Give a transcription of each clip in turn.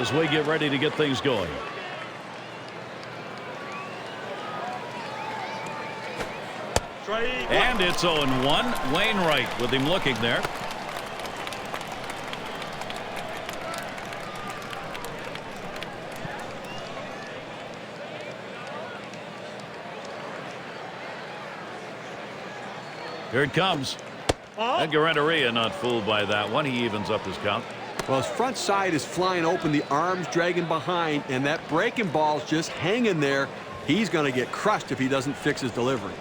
As we get ready to get things going. And it's 0-1. Wainwright with him looking there. Here it comes. And Renteria not fooled by that one. He evens up his count. Well, his front side is flying open, the arms dragging behind, and that breaking ball's just hanging there. He's going to get crushed if he doesn't fix his delivery.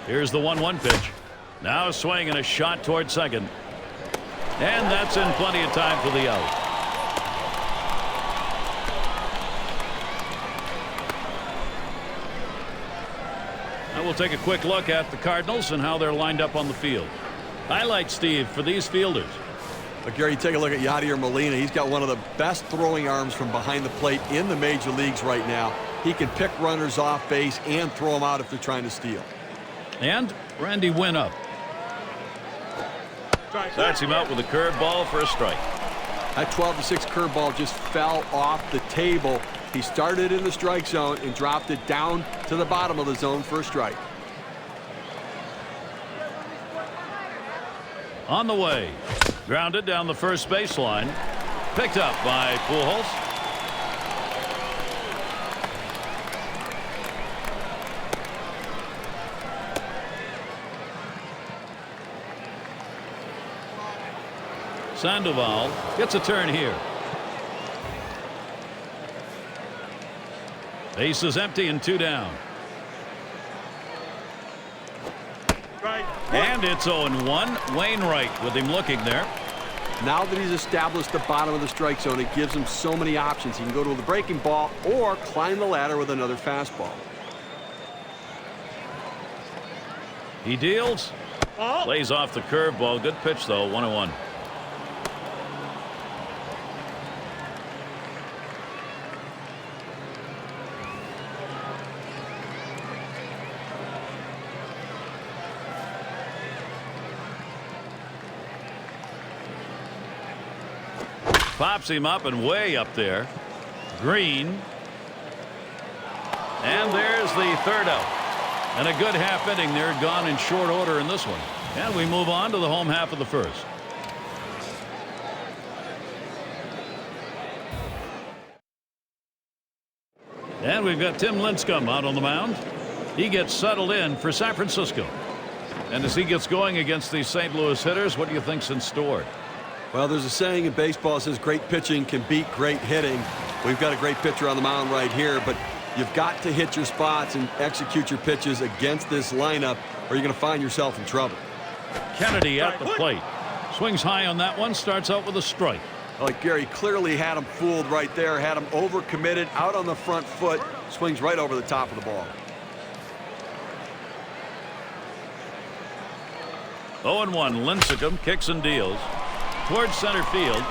Here's the 1-1 pitch. Now a swing and a shot toward second. And that's in plenty of time for the out. We'll take a quick look at the Cardinals and how they're lined up on the field. Highlight, Steve, for these fielders. But Gary, take a look at Yadier Molina. He's got one of the best throwing arms from behind the plate in the major leagues right now. He can pick runners off base and throw them out if they're trying to steal. And Randy Wynn up. Starts him out with a curveball for a strike. That 12-6 curveball just fell off the table. He started in the strike zone and dropped it down to the bottom of the zone for a strike. On the way. Grounded down the first baseline. Picked up by Pujols. Sandoval gets a turn here. Base is empty and 2 down. And it's 0-1. Wainwright with him looking there. Now that he's established the bottom of the strike zone, it gives him so many options. He can go to the breaking ball or climb the ladder with another fastball. He deals. Lays off the curveball. Good pitch, though. 1-1. Pops him up and way up there. Green. And there's the third out. And a good half inning there, gone in short order in this one. And we move on to the home half of the first. And we've got Tim Lincecum out on the mound. He gets settled in for San Francisco. And as he gets going against these St. Louis hitters, what do you think's in store? Well, there's a saying in baseball that says great pitching can beat great hitting. We've got a great pitcher on the mound right here, but you've got to hit your spots and execute your pitches against this lineup, or you're going to find yourself in trouble. Kennedy at the plate. Swings high on that one, starts out with a strike. Like Gary clearly had him fooled right there, had him overcommitted, out on the front foot, swings right over the top of the ball. 0-1. Lincecum kicks and deals towards center field,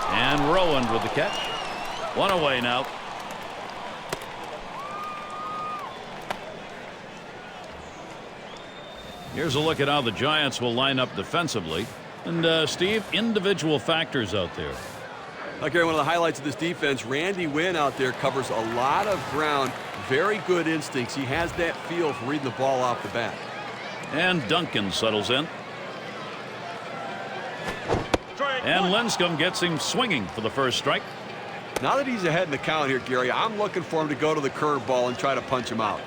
and Rowan with the catch. One away now. Here's a look at how the Giants will line up defensively. And Steve, individual factors out there. Okay, one of the highlights of this defense, Randy Wynn out there covers a lot of ground. Very good instincts. He has that feel for reading the ball off the bat. And Duncan settles in. And Lincecum gets him swinging for the first strike. Now that he's ahead in the count here, Gary, I'm looking for him to go to the curveball and try to punch him out.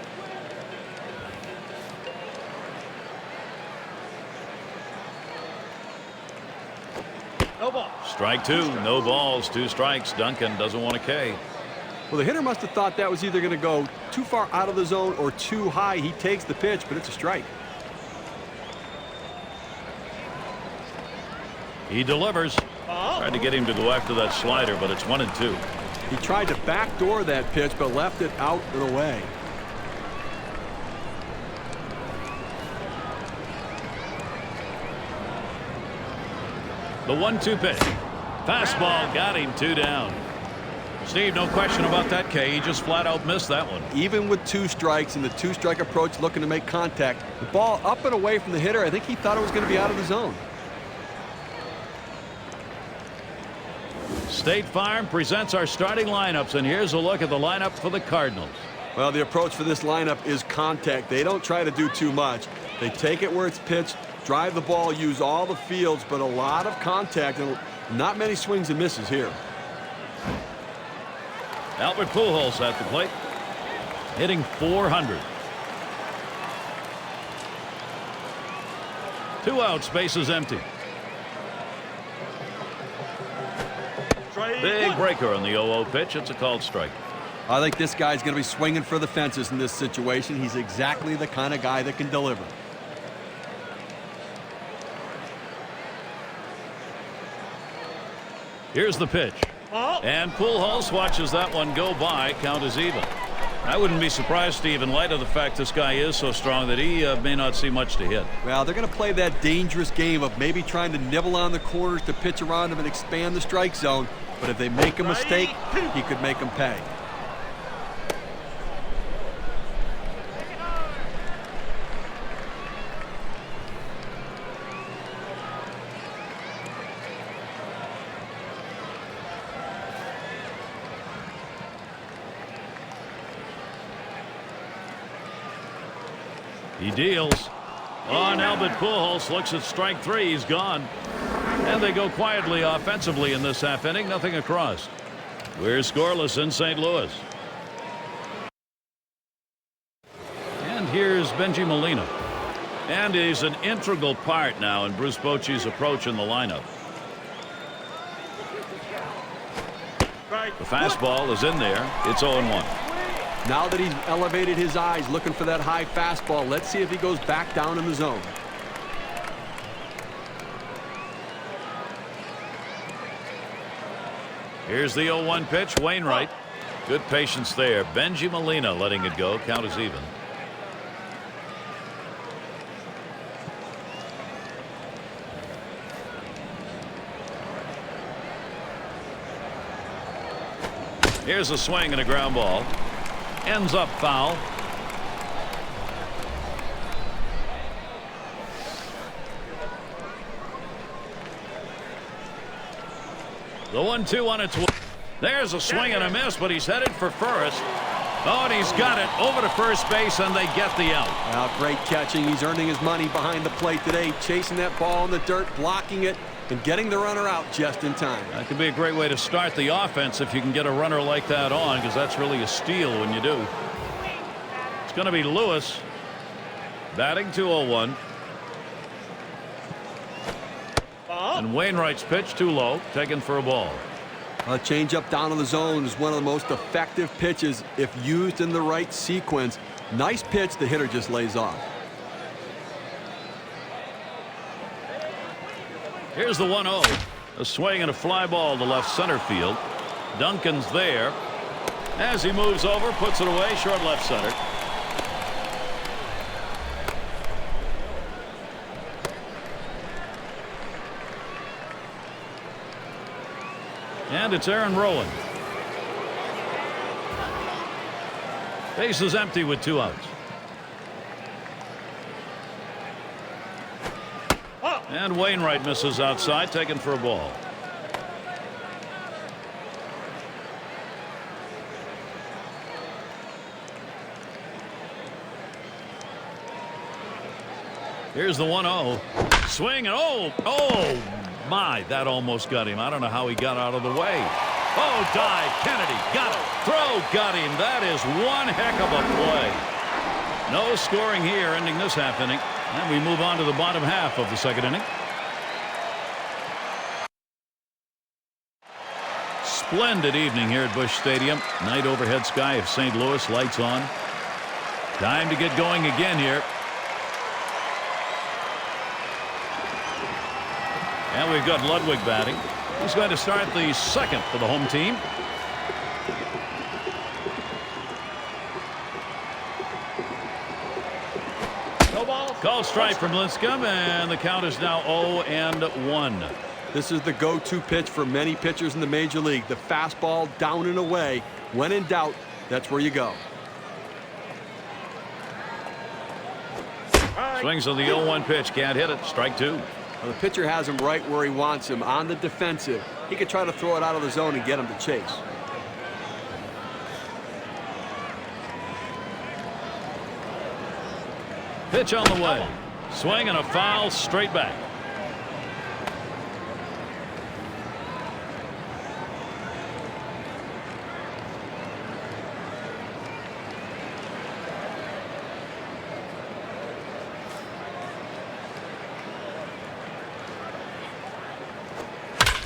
No ball. Strike 2. No balls. 2 strikes. Duncan doesn't want a K. Well, the hitter must have thought that was either going to go too far out of the zone or too high. He takes the pitch, but it's a strike. He delivers. Tried to get him to go after that slider, but it's 1-2. He tried to backdoor that pitch, but left it out and away. The 1-2 pitch. Fastball got him 2 down. Steve, no question about that, K. He just flat out missed that one. Even with 2 strikes and the 2-strike approach looking to make contact, the ball up and away from the hitter, I think he thought it was going to be out of the zone. State Farm presents our starting lineups, and here's a look at the lineup for the Cardinals. Well, the approach for this lineup is contact. They don't try to do too much. They take it where it's pitched, drive the ball, use all the fields, but a lot of contact and not many swings and misses here. Albert Pujols at the plate, hitting .400. 2 outs, bases empty. Big breaker on the 0-0 pitch. It's a called strike. I think this guy's going to be swinging for the fences in this situation. He's exactly the kind of guy that can deliver. Here's the pitch. And Pujols watches that one go by. Count is even. I wouldn't be surprised, Steve, in light of the fact this guy is so strong that he may not see much to hit. Well, they're going to play that dangerous game of maybe trying to nibble on the corners to pitch around him and expand the strike zone. But if they make a mistake, he could make them pay. He deals on Albert Pujols. Looks at strike 3. He's gone. And they go quietly offensively in this half inning. Nothing across. We're scoreless in St. Louis. And here's Benji Molina. And he's an integral part now in Bruce Bochy's approach in the lineup. The fastball is in there. It's 0-1. Now that he's elevated his eyes looking for that high fastball, let's see if he goes back down in the zone. Here's the 0-1 pitch. Wainwright. Good patience there. Benji Molina letting it go. Count is even. Here's a swing and a ground ball. Ends up foul. The 1-2 on its way. There's a swing and a miss, but he's headed for first. Oh, and he's got it over to first base, and they get the out. Well, great catching. He's earning his money behind the plate today, chasing that ball in the dirt, blocking it, and getting the runner out just in time. That could be a great way to start the offense if you can get a runner like that on, because that's really a steal when you do. It's going to be Lewis batting 2-0-1. And Wainwright's pitch too low, taken for a ball. A changeup down in the zone is one of the most effective pitches if used in the right sequence. Nice pitch. The hitter just lays off. Here's the 1-0. A swing and a fly ball to left center field. Duncan's there. As he moves over, puts it away, short left center. And it's Aaron Rowland. Base is empty with 2 outs. And Wainwright misses outside, taken for a ball. Here's the 1-0. Swing and oh my, that almost got him. I don't know how he got out of the way. Oh, dive. Kennedy got it. Throw got him. That is one heck of a play. No scoring here, ending this half inning. And we move on to the bottom half of the second inning. Splendid evening here at Busch Stadium. Night overhead sky of St. Louis, lights on. Time to get going again here. And we've got Ludwig batting. He's going to start the second for the home team. No ball. Call strike from Lincecum, and the count is now 0-1. This is the go-to pitch for many pitchers in the major league. The fastball down and away. When in doubt, that's where you go. Swings on the 0-1 pitch. Can't hit it. Strike 2. Well, the pitcher has him right where he wants him, on the defensive. He could try to throw it out of the zone and get him to chase. Pitch on the way. Swing and a foul straight back.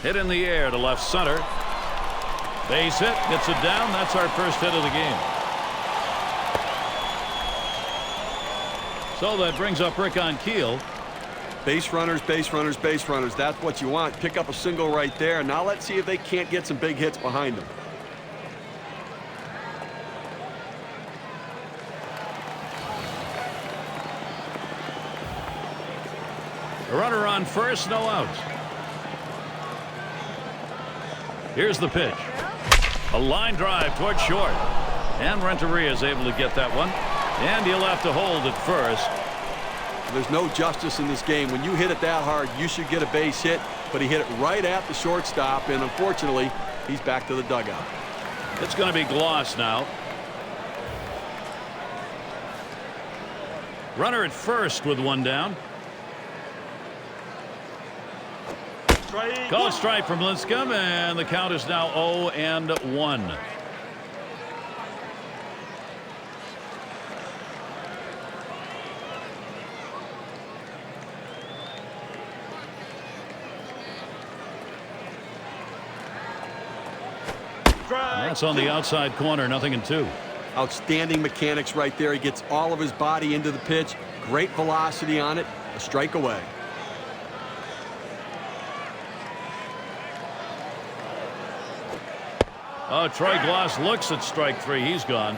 Hit in the air to left center. Base hit, gets it down. That's our first hit of the game. So that brings up Rick on Keel. Base runners, base runners, base runners. That's what you want. Pick up a single right there. Now let's see if they can't get some big hits behind them. A runner on first, no outs. Here's the pitch. A line drive towards short. And Renteria is able to get that one. And he'll have to hold at first. There's no justice in this game. When you hit it that hard, you should get a base hit. But he hit it right at the shortstop. And unfortunately, he's back to the dugout. It's going to be Gloss now. Runner at first with one down. Call strike from Lincecum, and the count is now 0-1. That's on the outside corner, 0-2. Outstanding mechanics right there. He gets all of his body into the pitch. Great velocity on it. A strike away. Oh, Troy Gloss looks at strike three. He's gone.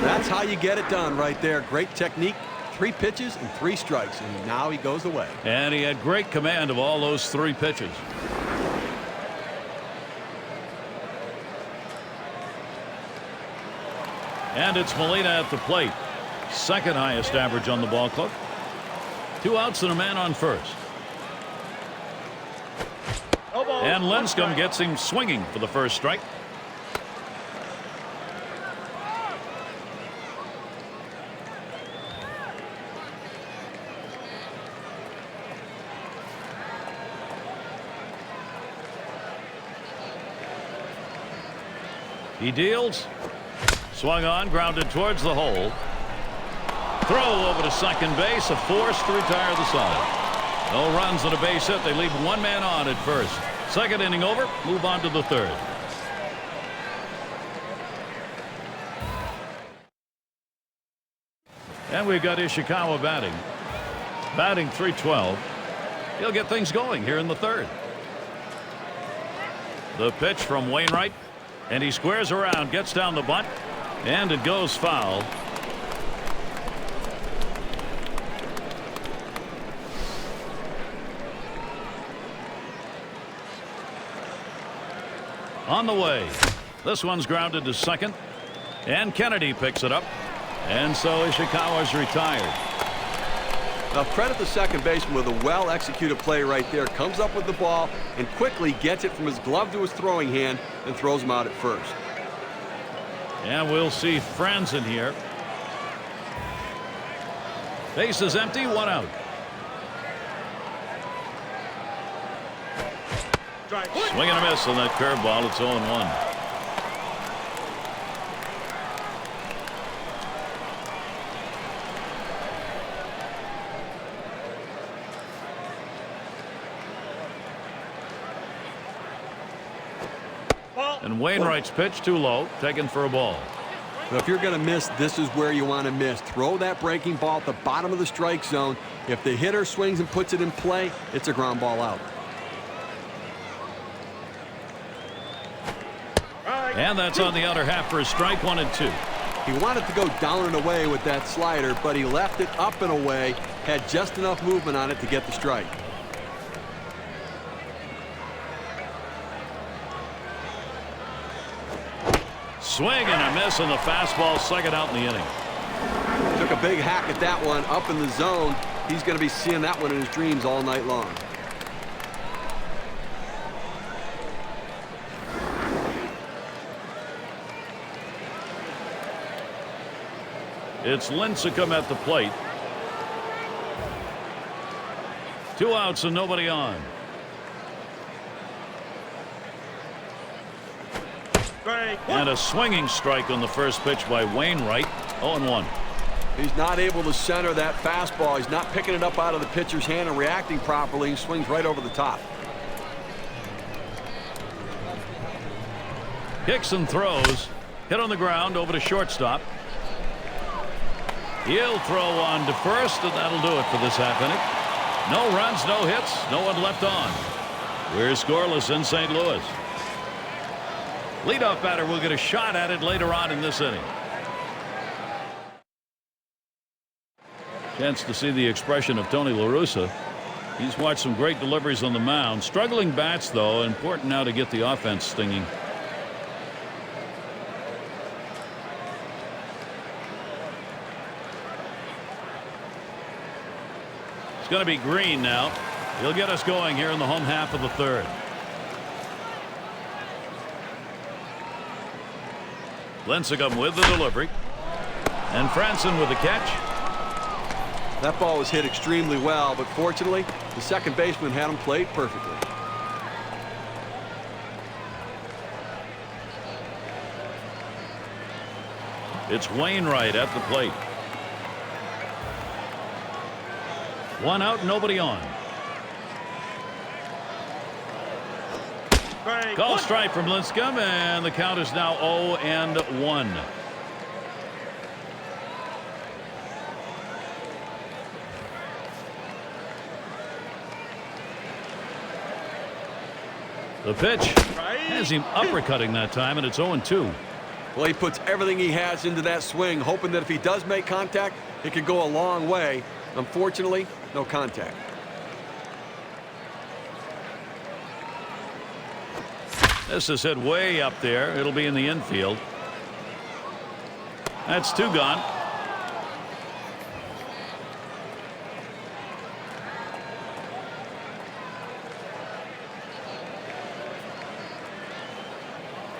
That's how you get it done right there. Great technique. 3 pitches and 3 strikes. And now he goes away. And he had great command of all those 3 pitches. And it's Molina at the plate. Second highest average on the ball club. 2 outs and a man on first. And Lincecum gets him swinging for the first strike. He deals. Swung on, grounded towards the hole. Throw over to second base, a force to retire the side. No runs and a base hit. They leave one man on at first. Second inning over. Move on to the third. And we've got Ishikawa batting. Batting .312. He'll get things going here in the third. The pitch from Wainwright. And he squares around, gets down the bunt, and it goes foul. On the way. This one's grounded to second, and Kennedy picks it up, and so Ishikawa's retired. Now credit the second baseman with a well-executed play right there. Comes up with the ball and quickly gets it from his glove to his throwing hand and throws him out at first. And we'll see Franzen here. Base is empty, 1 out. Swing and a miss on that curveball. It's 0-1. And Wainwright's pitch too low, taken for a ball. But if you're going to miss, this is where you want to miss. Throw that breaking ball at the bottom of the strike zone. If the hitter swings and puts it in play, it's a ground ball out. And that's on the outer half for a strike, 1 and 2. He wanted to go down and away with that slider, but he left it up and away, had just enough movement on it to get the strike. Swing and a miss on the fastball, second out in the inning. Took a big hack at that one up in the zone. He's going to be seeing that one in his dreams all night long. It's Lincecum at the plate. 2 outs and nobody on. And a swinging strike on the first pitch by Wainwright. 0-1. He's not able to center that fastball. He's not picking it up out of the pitcher's hand and reacting properly. He swings right over the top. Kicks and throws. Hit on the ground over to shortstop. He'll throw on to first, and that'll do it for this half inning. No runs, no hits, no one left on. We're scoreless in St. Louis. Leadoff batter will get a shot at it later on in this inning. Chance to see the expression of Tony La Russa. He's watched some great deliveries on the mound. Struggling bats, though. Important now to get the offense stinging. It's going to be Green now. He'll get us going here in the home half of the third. Lincecum with the delivery. And Franson with the catch. That ball was hit extremely well, but fortunately, the second baseman had him played perfectly. It's Wainwright at the plate. 1 out, nobody on. Call strike from Lincecum, and the count is now 0-1. The pitch has him uppercutting that time, and it's 0-2. Well, he puts everything he has into that swing, hoping that if he does make contact, it could go a long way. Unfortunately, no contact. This is hit way up there. It'll be in the infield. That's 2 gone.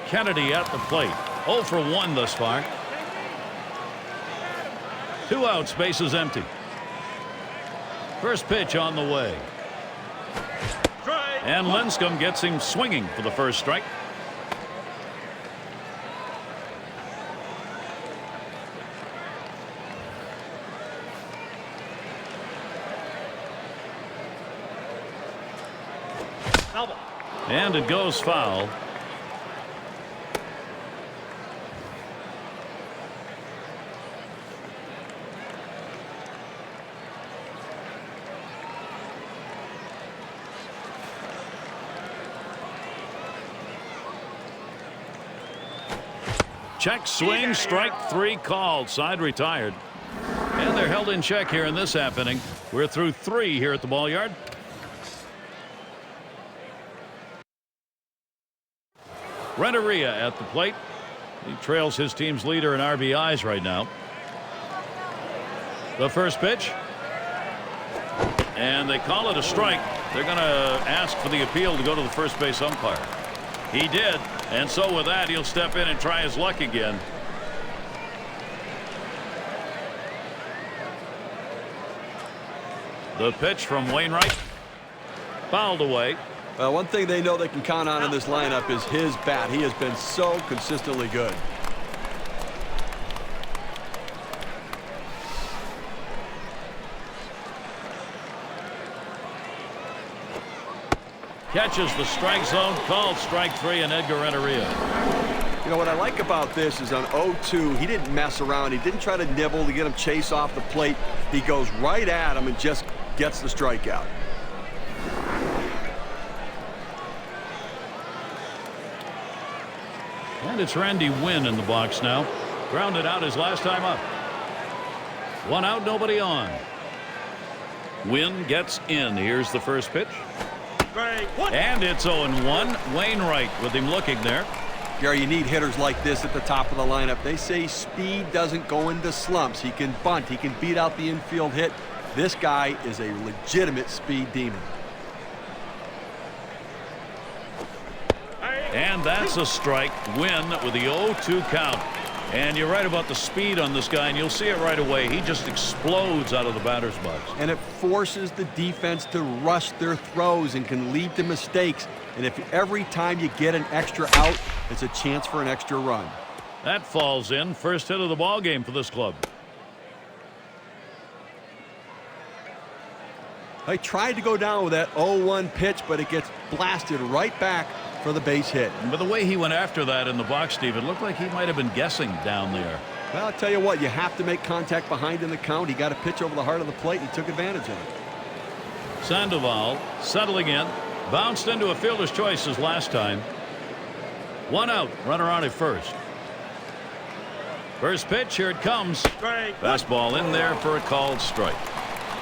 Kennedy at the plate. 0 for 1 thus far. 2 outs, bases empty. First pitch on the way. And Lincecum gets him swinging for the first strike. And it goes foul. Check, swing, strike 3 called. Side retired. And they're held in check here in this half inning. We're through 3 here at the ball yard. Renteria at the plate. He trails his team's leader in RBIs right now. The first pitch. And they call it a strike. They're going to ask for the appeal to go to the first base umpire. He did, and so with that, he'll step in and try his luck again. The pitch from Wainwright. Fouled away. One thing they know they can count on in this lineup is his bat. He has been so consistently good. Catches the strike zone, called strike 3, and Edgar Renteria. You know what I like about this is on 0-2, he didn't mess around. He didn't try to nibble to get him chase off the plate. He goes right at him and just gets the strikeout. And it's Randy Winn in the box now. Grounded out his last time up. 1 out, nobody on. Winn gets in. Here's the first pitch. And it's 0-1. Wainwright with him looking there. Gary, you need hitters like this at the top of the lineup. They say speed doesn't go into slumps. He can bunt. He can beat out the infield hit. This guy is a legitimate speed demon. And that's a strike. Winn with the 0-2 count. And you're right about the speed on this guy, and you'll see it right away. He just explodes out of the batter's box. And it forces the defense to rush their throws and can lead to mistakes. And if every time you get an extra out, it's a chance for an extra run. That falls in. First hit of the ball game for this club. They tried to go down with that 0-1 pitch, but it gets blasted right back for the base hit. But the way he went after that in the box, Steve, it looked like he might have been guessing down there. Well, I'll tell you what, you have to make contact behind in the count. He got a pitch over the heart of the plate, and he took advantage of it. Sandoval settling in. Bounced into a fielder's choice as last time. One out. Runner on at first. First pitch. Here it comes. Strike. Fastball in there for a called strike.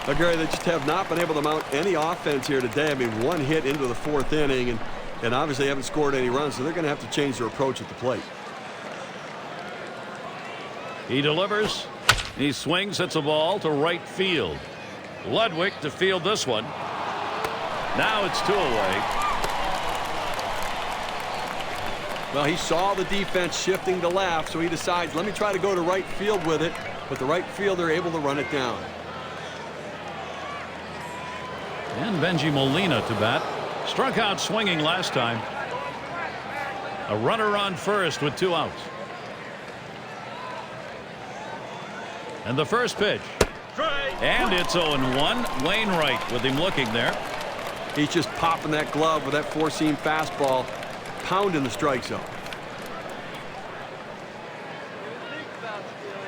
Now, Gary, they just have not been able to mount any offense here today. I mean, one hit into the fourth inning, and obviously haven't scored any runs, so they're going to have to change their approach at the plate. He delivers. He swings. Hits a ball to right field. Ludwig to field this one. Now it's 2 away. Well, he saw the defense shifting to left, so he decides, let me try to go to right field with it, but the right fielder able to run it down. And Benji Molina to bat. Struck out swinging last time. A runner on first with 2 outs. And the first pitch. Strike. And it's 0-1. Wainwright with him looking there. He's just popping that glove with that four-seam fastball, pounding the strike zone.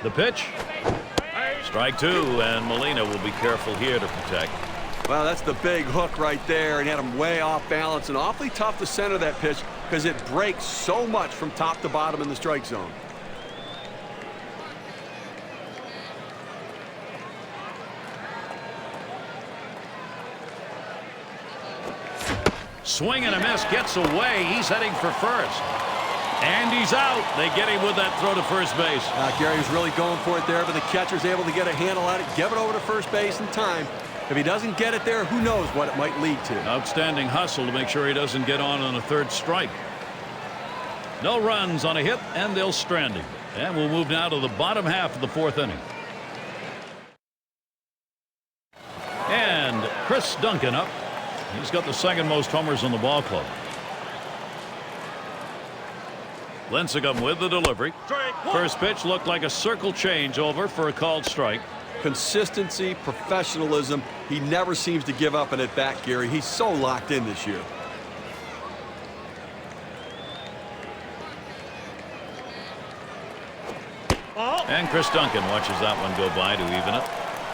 The pitch. Strike 2, and Molina will be careful here to protect. Well, that's the big hook right there, and had him way off balance, and awfully tough to center that pitch because it breaks so much from top to bottom in the strike zone. Swing and a miss, gets away. He's heading for first. And he's out. They get him with that throw to first base. Gary was really going for it there, but the catcher's able to get a handle on it, give it over to first base in time. If he doesn't get it there, who knows what it might lead to. Outstanding hustle to make sure he doesn't get on a third strike. No runs on a hit, and they'll strand him. And we'll move now to the bottom half of the fourth inning. And Chris Duncan up. He's got the second most homers in the ball club. Lincecum with the delivery. First pitch looked like a circle change over for a called strike. Consistency, professionalism. He never seems to give up an at-bat, Gary. He's so locked in this year. And Chris Duncan watches that one go by to even it.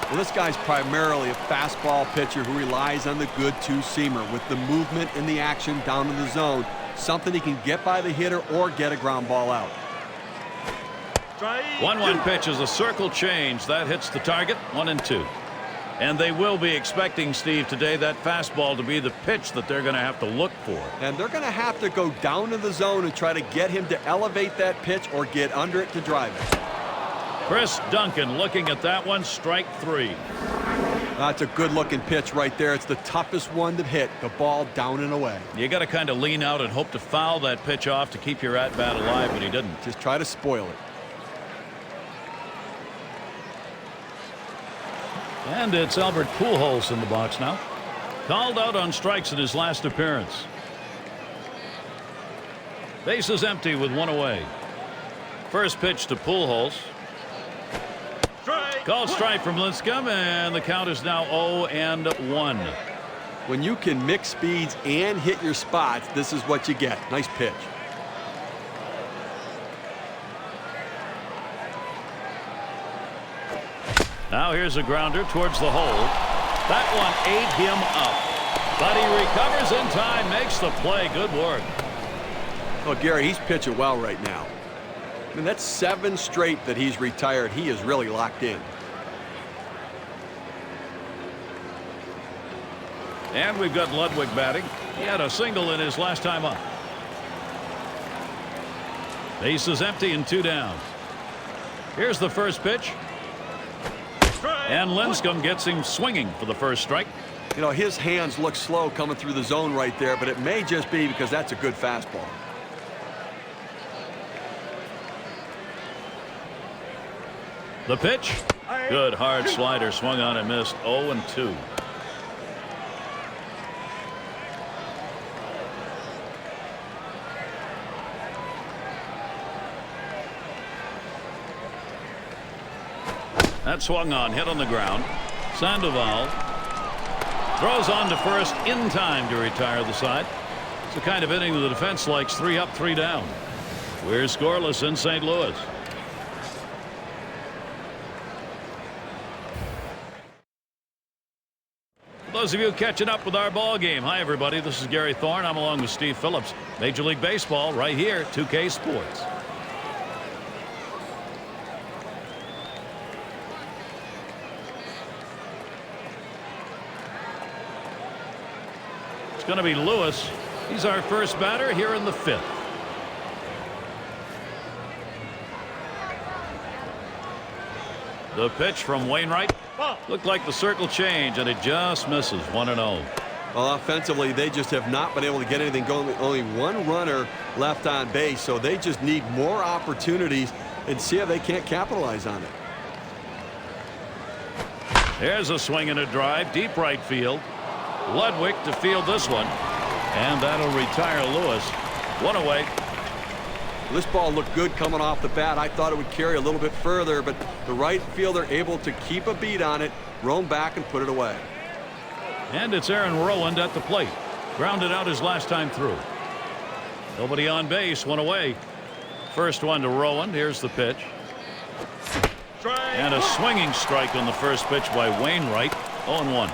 Well, this guy's primarily a fastball pitcher who relies on the good two-seamer with the movement and the action down in the zone. Something he can get by the hitter or get a ground ball out. 1-1 pitch is a circle change. That hits the target. 1-2. And they will be expecting, Steve, today that fastball to be the pitch that they're going to have to look for. And they're going to have to go down to the zone and try to get him to elevate that pitch or get under it to drive it. Chris Duncan looking at that one. Strike 3. That's a good-looking pitch right there. It's the toughest one to hit. The ball down and away. You got to kind of lean out and hope to foul that pitch off to keep your at-bat alive, but he didn't. Just try to spoil it. And it's Albert Pujols in the box now. Called out on strikes in his last appearance. Base is empty with 1 away. First pitch to Pujols. Called strike from Lincecum, and the count is now 0-1. When you can mix speeds and hit your spots, this is what you get. Nice pitch. Now here's a grounder towards the hole. That one ate him up. But he recovers in time, makes the play. Good work. Well, Gary, he's pitching well right now. I mean, that's 7 straight that he's retired. He is really locked in. And we've got Ludwig batting. He had a single in his last time up. Base is empty and 2 down. Here's the first pitch. And Lincecum gets him swinging for the first strike. You know, his hands look slow coming through the zone right there, but it may just be because that's a good fastball. The pitch. Good hard slider swung on and missed. 0-2. That swung on, hit on the ground. Sandoval throws on to first in time to retire the side. It's the kind of inning the defense likes. 3 up, 3 down. We're scoreless in St. Louis. For those of you catching up with our ball game, hi everybody, this is Gary Thorne. I'm along with Steve Phillips. Major League Baseball right here, 2K Sports. It's going to be Lewis. He's our first batter here in the 5th. The pitch from Wainwright. Looked like the circle change, and it just misses. 1-0. Well, offensively, they just have not been able to get anything going. Only one runner left on base, so they just need more opportunities and see if they can't capitalize on it. There's a swing and a drive, deep right field. Ludwig to field this one, and that'll retire Lewis. 1 away. This ball looked good coming off the bat. I thought it would carry a little bit further, but the right fielder able to keep a beat on it, roam back and put it away. And it's Aaron Rowand at the plate. Grounded out his last time through. Nobody on base, 1 away. First one to Rowand. Here's the pitch. And a swinging strike on the first pitch by Wainwright. 0-1.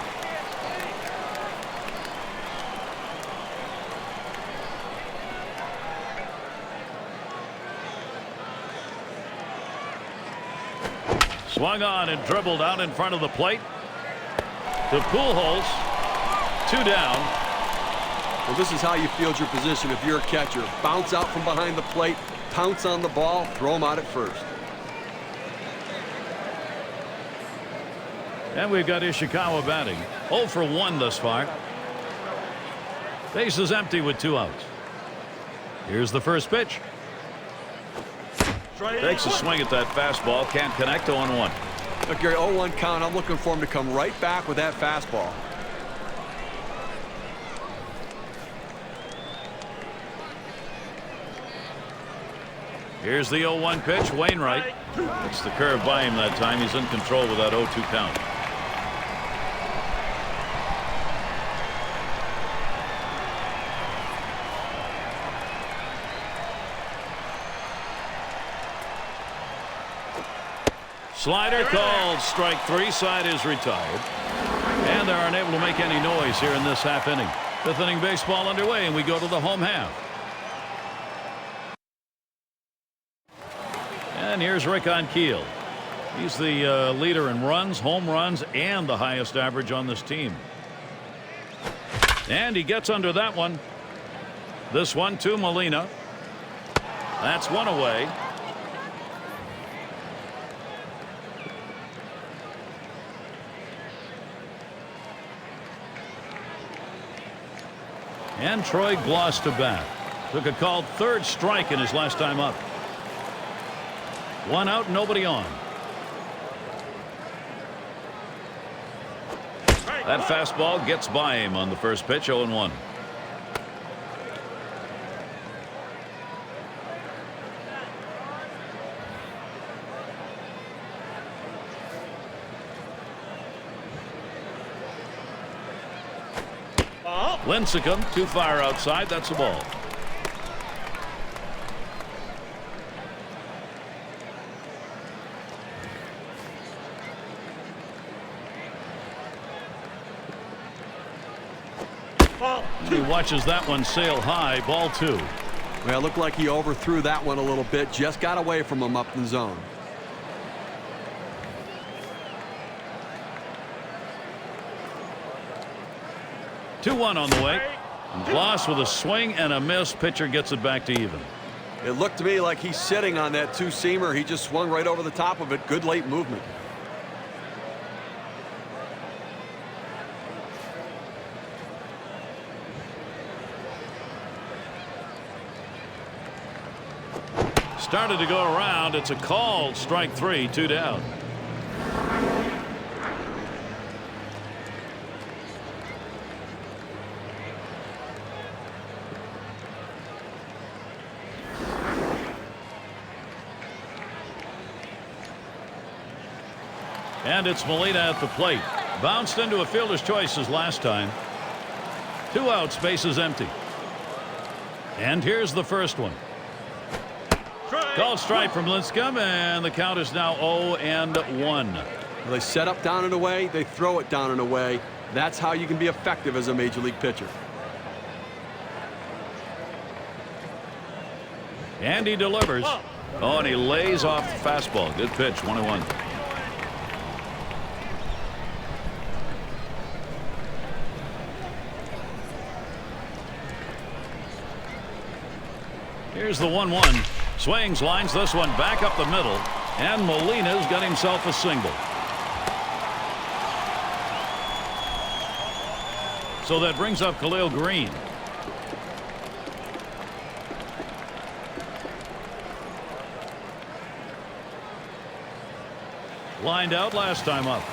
Swung on and dribbled out in front of the plate. To Pujols. 2 down. Well, this is how you field your position if you're a catcher. Bounce out from behind the plate, pounce on the ball, throw him out at first. And we've got Ishikawa batting. 0 for 1 thus far. Base is empty with 2 outs. Here's the first pitch. Takes a swing at that fastball. Can't connect. 0-1. Look, Gary, 0-1 count. I'm looking for him to come right back with that fastball. Here's the 0-1 pitch. Wainwright. It's the curve by him that time. He's in control with that 0-2 count. Slider called strike 3. Side is retired. And they aren't able to make any noise here in this half inning. 5th inning baseball underway, and we go to the home half. And here's Rick Ankiel. He's the leader in runs, home runs, and the highest average on this team. And he gets under that one. This one to Molina. That's 1 away. And Troy Gloss to bat. Took a called 3rd strike in his last time up. 1 out, nobody on. That fastball gets by him on the first pitch. 0-1. Lincecum too far outside. That's a ball. He watches that one sail high. Ball 2. Well, it looked like he overthrew that one a little bit. Just got away from him up in the zone. Two-1 on the way. And Gloss with a swing and a miss. Pitcher gets it back to even. It looked to me like he's sitting on that 2-seamer. He just swung right over the top of it. Good late movement. Started to go around. It's a called strike 3. 2 down. And it's Molina at the plate. Bounced into a fielder's choice as last time. 2 outs, bases empty. And here's the first one. Called strike from Lincecum, and the count is now 0-1. They set up down and away. They throw it down and away. That's how you can be effective as a major league pitcher. And he delivers. Oh, and he lays off the fastball. Good pitch, 1-1. Here's the 1-1. Swings, lines this one back up the middle. And Molina's got himself a single. So that brings up Khalil Green. Lined out last time up.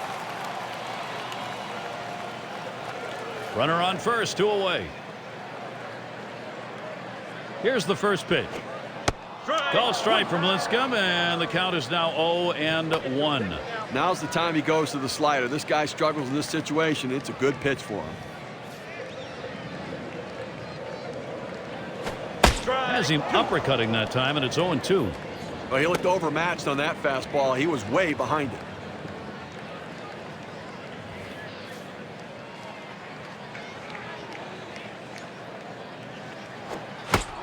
Runner on first, 2 away. Here's the first pitch. Call strike from Lincecum, and the count is now 0-1. Now's the time he goes to the slider. This guy struggles in this situation. It's a good pitch for him. Has him uppercutting that time, and it's 0-2. Well, he looked overmatched on that fastball. He was way behind it.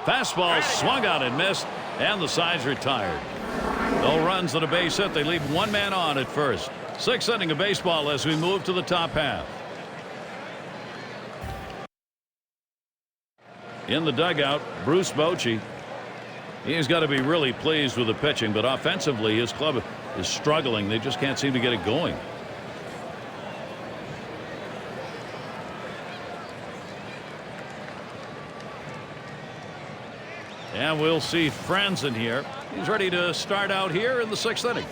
Fastball swung out and missed, and the side's retired. No runs and a base hit. They leave 1 man on at first. 6th inning of baseball as we move to the top half. In the dugout, Bruce Bochy. He's got to be really pleased with the pitching, but offensively his club is struggling. They just can't seem to get it going. And we'll see Franzen here. He's ready to start out here in the 6th inning.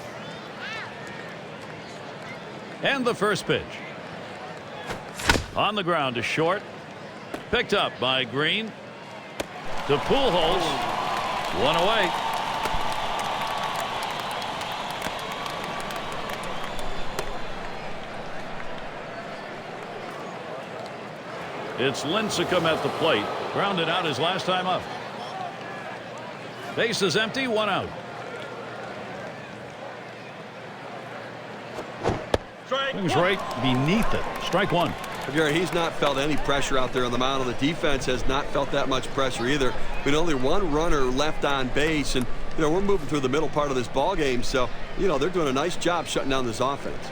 And the first pitch. On the ground to short. Picked up by Green. To Pujols. 1 away. It's Lincecum at the plate. Grounded out his last time up. Base is empty, 1 out. Swings right beneath it. Strike 1. Gary, he's not felt any pressure out there on the mound, and the defense has not felt that much pressure either. With only 1 runner left on base, and we're moving through the middle part of this ball game, so they're doing a nice job shutting down this offense.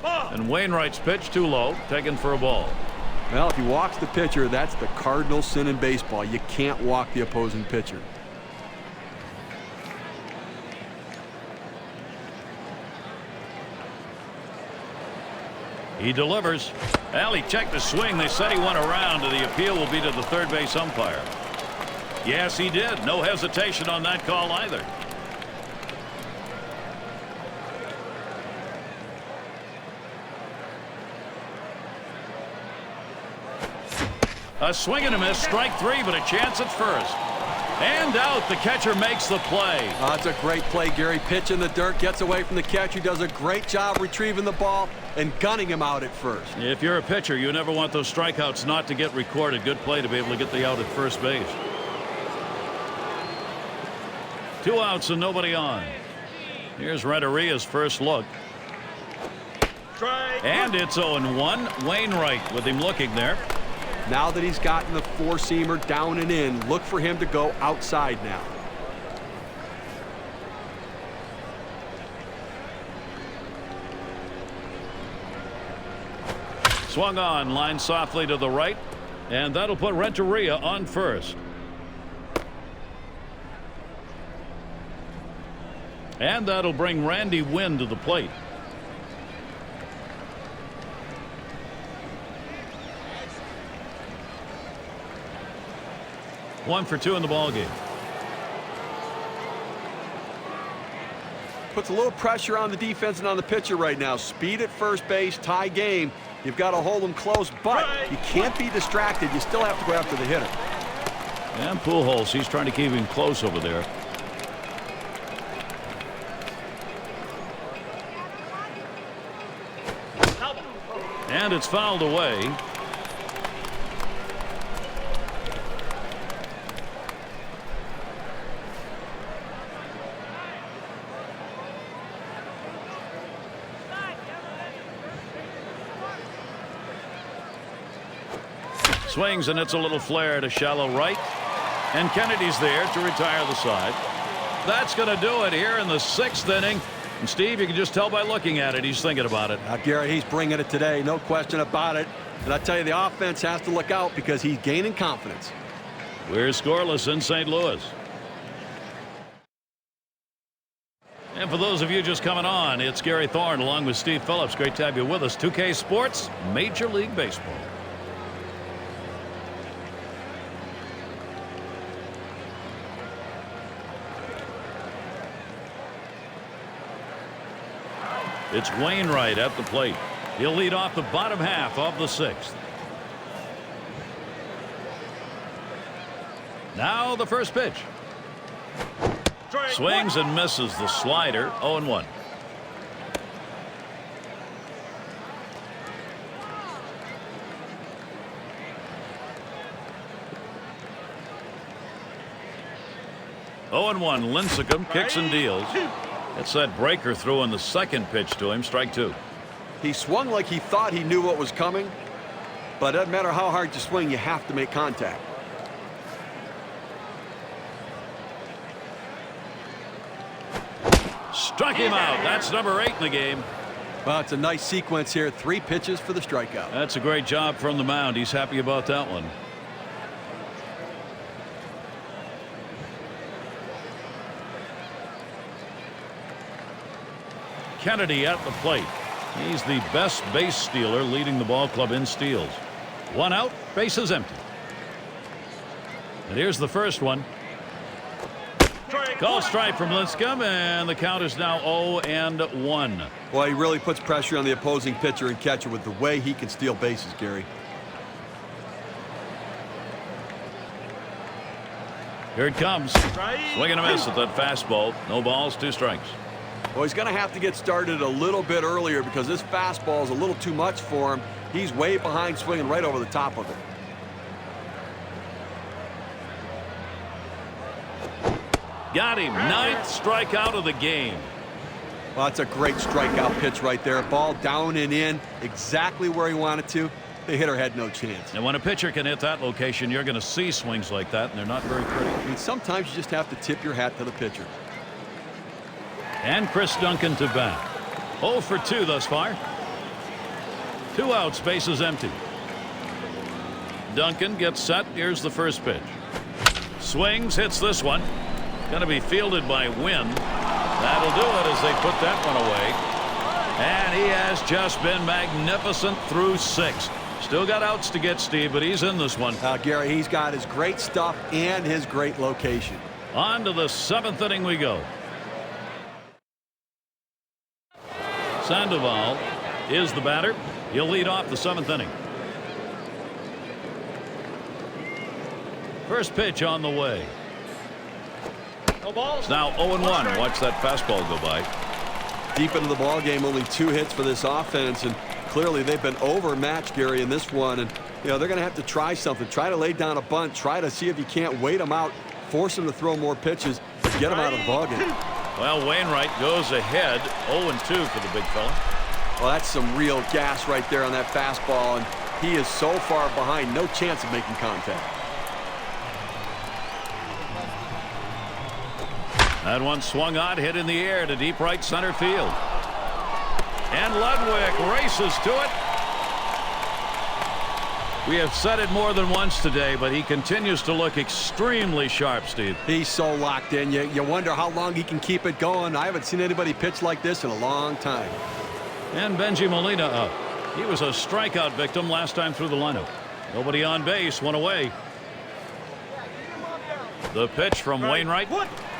And Wainwright's pitch too low, taken for a ball. Well, if he walks the pitcher, that's the cardinal sin in baseball. You can't walk the opposing pitcher. He delivers. Well, he checked the swing. They said he went around, and the appeal will be to the third base umpire. Yes, he did. No hesitation on that call either. A swing and a miss, strike 3, but a chance at first. And out, the catcher makes the play. That's a great play, Gary. Pitch in the dirt, gets away from the catcher, does a great job retrieving the ball and gunning him out at first. If you're a pitcher, you never want those strikeouts not to get recorded. Good play to be able to get the out at first base. 2 outs and nobody on. Here's Renteria's first look. And it's 0-1. Wainwright with him looking there. Now that he's gotten the 4-seamer down and in, look for him to go outside now. Swung on, line softly to the right, and that'll put Renteria on first. And that'll bring Randy Winn to the plate. One for 2 in the ball game. Puts a little pressure on the defense and on the pitcher right now. Speed at first base, tie game. You've got to hold them close, but you can't be distracted. You still have to go after the hitter. And Pujols, he's trying to keep him close over there. And it's fouled away. Swings, and it's a little flare to shallow right. And Kennedy's there to retire the side. That's going to do it here in the 6th inning. And Steve, you can just tell by looking at it, he's thinking about it. Gary, he's bringing it today, no question about it. And I tell you, the offense has to look out because he's gaining confidence. We're scoreless in St. Louis. And for those of you just coming on, it's Gary Thorne along with Steve Phillips. Great to have you with us. 2K Sports, Major League Baseball. It's Wainwright at the plate. He'll lead off the bottom half of the 6th. Now the first pitch. Swings and misses the slider. 0-1. Lincecum kicks and deals. It's that breaker through in the second pitch to him. Strike 2. He swung like he thought he knew what was coming, but it doesn't matter how hard you swing, you have to make contact. Struck him out. That's number 8 in the game. Well, it's a nice sequence here. 3 pitches for the strikeout. That's a great job from the mound. He's happy about that one. Kennedy at the plate. He's the best base stealer, leading the ball club in steals. 1 out, bases empty. And here's the first one. Call strike from Lincecum, and the count is now 0-1. Well, he really puts pressure on the opposing pitcher and catcher with the way he can steal bases, Gary. Here it comes. Swing and a miss at that fastball. No balls, 2 strikes. Well, he's going to have to get started a little bit earlier because this fastball is a little too much for him. He's way behind, swinging right over the top of it. Got him. 9th strikeout of the game. Well, that's a great strikeout pitch right there. Ball down and in, exactly where he wanted to. The hitter had no chance. And when a pitcher can hit that location, you're going to see swings like that, and they're not very pretty. I mean, sometimes you just have to tip your hat to the pitcher. And Chris Duncan to bat. 0 for 2 thus far. 2 outs, bases empty. Duncan gets set. Here's the first pitch. Swings, hits this one. Going to be fielded by Wynn. That'll do it as they put that one away. And he has just been magnificent through 6. Still got outs to get, Steve, but he's in this one. Gary, he's got his great stuff and his great location. On to the 7th inning we go. Sandoval is the batter. He'll lead off the 7th inning. First pitch on the way. No balls. Now 0-1. Watch that fastball go by. Deep into the ball game, only 2 hits for this offense, and clearly they've been overmatched, Gary, in this one. And they're going to have to try something. Try to lay down a bunt. Try to see if you can't wait them out, force them to throw more pitches, get them out of the ball game. Well, Wainwright goes ahead. 0-2 for the big fella. Well, that's some real gas right there on that fastball, and he is so far behind, no chance of making contact. That one swung on, hit in the air to deep right center field. And Ludwig races to it. We have said it more than once today, but he continues to look extremely sharp, Steve. He's so locked in. You wonder how long he can keep it going. I haven't seen anybody pitch like this in a long time. And Benji Molina up. He was a strikeout victim last time through the lineup. Nobody on base, 1 away. The pitch from Wainwright.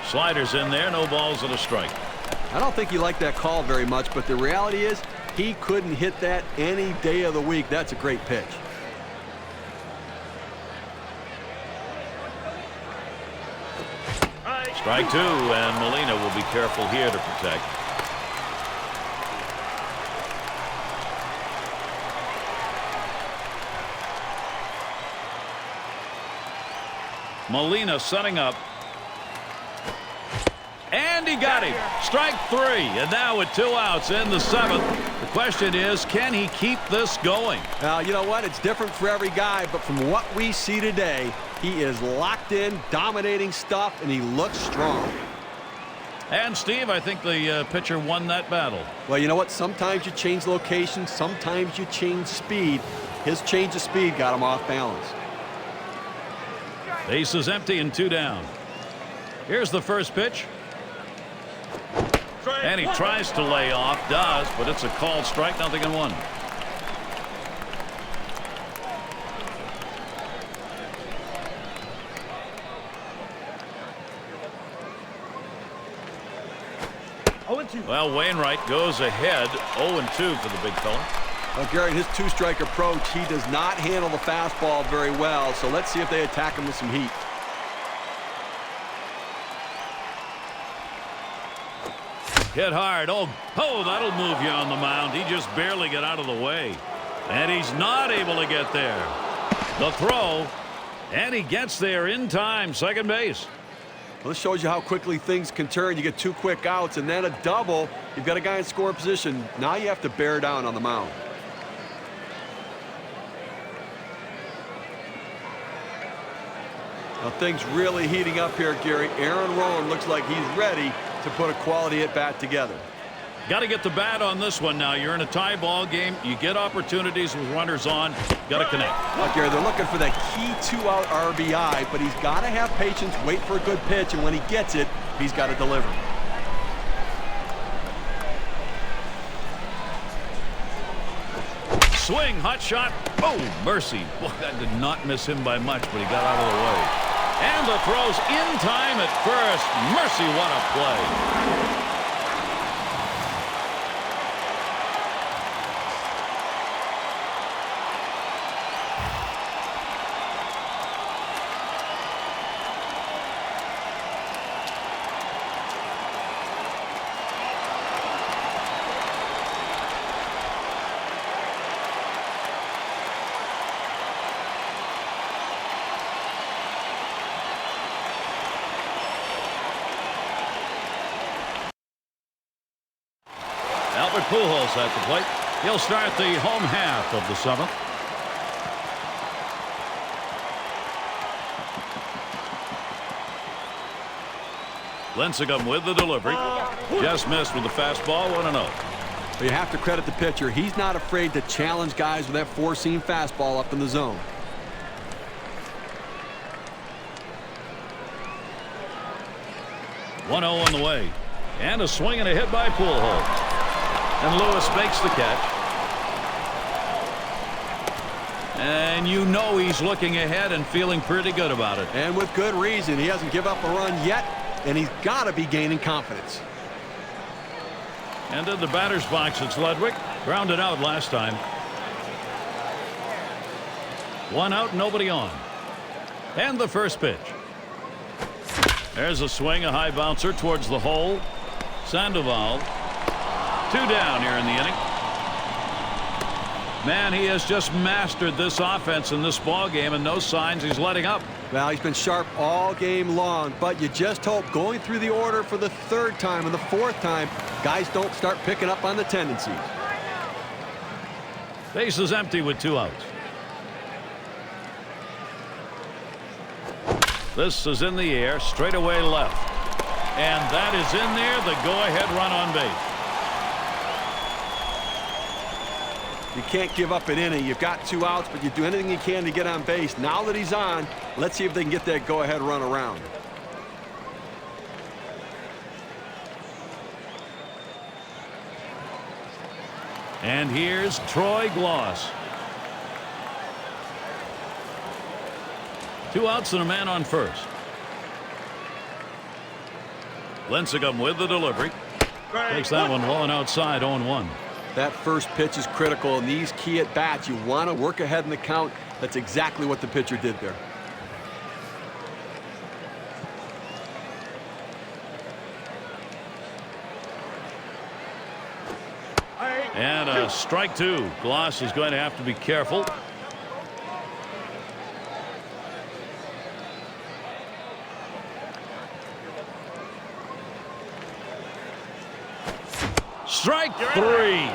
Sliders in there, no balls and a strike. I don't think he liked that call very much, but the reality is he couldn't hit that any day of the week. That's a great pitch. Strike 2, and Molina will be careful here to protect. Molina setting up. And he got him. Strike 3. And now with 2 outs in the 7th. The question is, can he keep this going? Now, you know what? It's different for every guy, but from what we see today, he is locked in, dominating stuff, and he looks strong. And, Steve, I think the pitcher won that battle. Well, you know what? Sometimes you change location. Sometimes you change speed. His change of speed got him off balance. Base is empty and 2 down. Here's the first pitch. And he tries to lay off, does, but it's a called strike, 0-1. Well, Wainwright goes ahead 0-2 for the big fella. Well, Gary, his 2-strike approach, he does not handle the fastball very well, so let's see if they attack him with some heat. Hit hard. Oh, that'll move you on the mound. He just barely got out of the way. And he's not able to get there. The throw. And he gets there in time. Second base. Well, this shows you how quickly things can turn. You get 2 quick outs and then a double. You've got a guy in scoring position. Now you have to bear down on the mound. Now things really heating up here, Gary. Aaron Rowan looks like he's ready to put a quality at bat together. Got to get the bat on this one now. You're in a tie ball game. You get opportunities with runners on. Got to connect. Well, Gary, they're looking for that key 2-out RBI, but he's got to have patience, wait for a good pitch, and when he gets it, he's got to deliver. Swing, hot shot. Oh, mercy. Boy, that did not miss him by much, but he got out of the way. And the throw's in time at first. Mercy, what a play. Albert Pujols at the plate. He'll start the home half of the 7th. Lincecum with the delivery. Just missed with the fastball. 1-0. But you have to credit the pitcher. He's not afraid to challenge guys with that 4-seam fastball up in the zone. One 0 on the way. And a swing and a hit by Pujols. And Lewis makes the catch. And you know he's looking ahead and feeling pretty good about it. And with good reason. He hasn't given up a run yet, and he's got to be gaining confidence. And in the batter's box, it's Ludwig. Grounded out last time. 1 out, nobody on. And the first pitch. There's a swing, a high bouncer towards the hole. Sandoval. 2 down here in the inning. Man, he has just mastered this offense in this ball game, and no signs he's letting up. Well, he's been sharp all game long, but you just hope going through the order for the 3rd time and the 4th time, guys don't start picking up on the tendencies. Base is empty with 2 outs. This is in the air, straight away left. And that is in there, the go-ahead run on base. You can't give up an inning. You've got 2 outs, but you do anything you can to get on base. Now that he's on, let's see if they can get that go-ahead run around. And here's Troy Gloss. 2 outs and a man on first. Lincecum with the delivery. Takes that one low and outside, 0-1. That first pitch is critical in these key at-bats. You want to work ahead in the count. That's exactly what the pitcher did there. And a strike 2. Gloss is going to have to be careful. Strike three.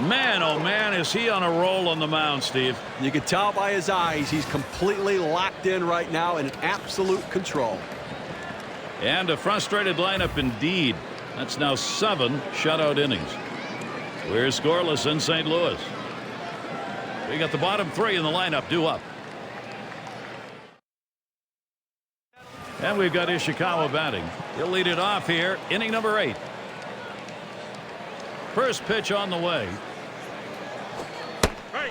Man, oh man, is he on a roll on the mound, Steve. You can tell by his eyes he's completely locked in right now and in absolute control. And a frustrated lineup indeed. That's now 7 shutout innings. We're scoreless in St. Louis. We got the bottom 3 in the lineup due up. And we've got Ishikawa batting. He'll lead it off here, inning number 8. First pitch on the way.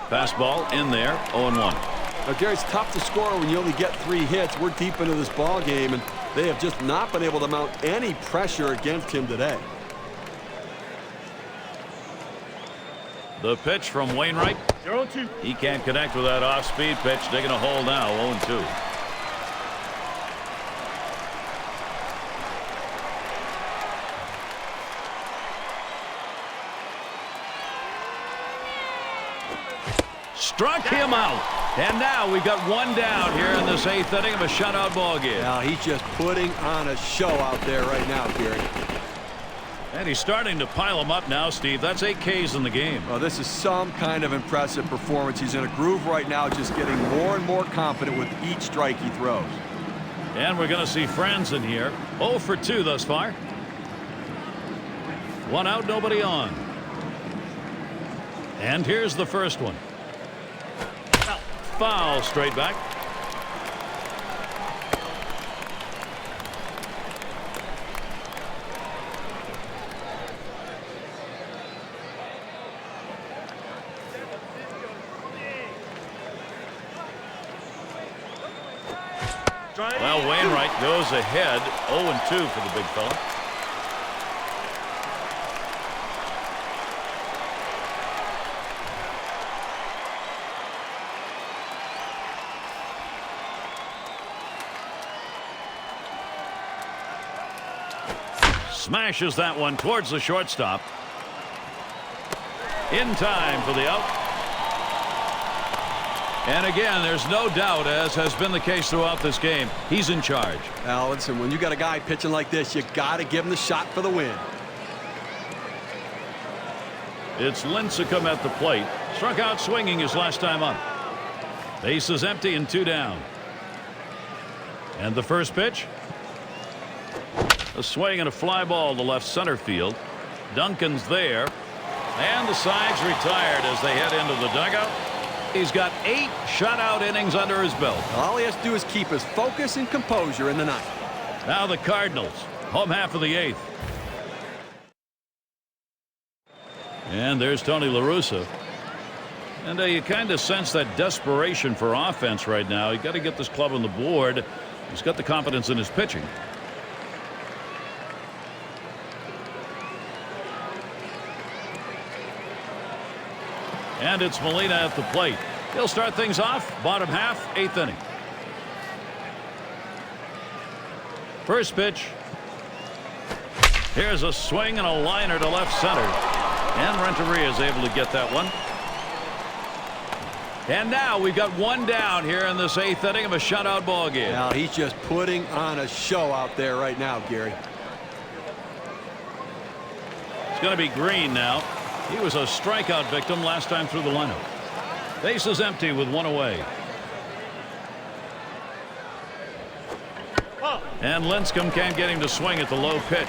Fastball in there, 0-1. Now, Gary, it's tough to score when you only get 3 hits. We're deep into this ball game, and they have just not been able to mount any pressure against him today. The pitch from Wainwright. 0-2. He can't connect with that off-speed pitch. Digging a hole now, 0-2. Struck him out. And now we've got 1 down here in this 8th inning of a shutout ball game. Now he's just putting on a show out there right now, Gary. And he's starting to pile them up now, Steve. That's 8 Ks in the game. Well, this is some kind of impressive performance. He's in a groove right now, just getting more and more confident with each strike he throws. And we're going to see Franz in here. 0 for 2 thus far. 1 out, nobody on. And here's the first one. Foul straight back. Well, Wainwright goes ahead 0-2 for the big fella. Smashes that one towards the shortstop. In time for the out. And again, there's no doubt, as has been the case throughout this game, he's in charge. Now, listen, when you got a guy pitching like this, you got to give him the shot for the win. It's Lincecum at the plate. Struck out swinging his last time up. Base is empty and 2 down. And the first pitch. A swing and a fly ball to left center field. Duncan's there. And the side's retired as they head into the dugout. He's got 8 shutout innings under his belt. All he has to do is keep his focus and composure in the ninth. Now the Cardinals, home half of the 8th. And there's Tony La Russa. And you kind of sense that desperation for offense right now. You got to get this club on the board. He's got the confidence in his pitching. And it's Molina at the plate. He'll start things off, bottom half, 8th inning. First pitch. Here's a swing and a liner to left center. And Renteria is able to get that one. And now we've got 1 down here in this 8th inning of a shutout ball game. Now he's just putting on a show out there right now, Gary. It's going to be Green now. He was a strikeout victim last time through the lineup. Base is empty with 1 away. And Lincecum can't get him to swing at the low pitch.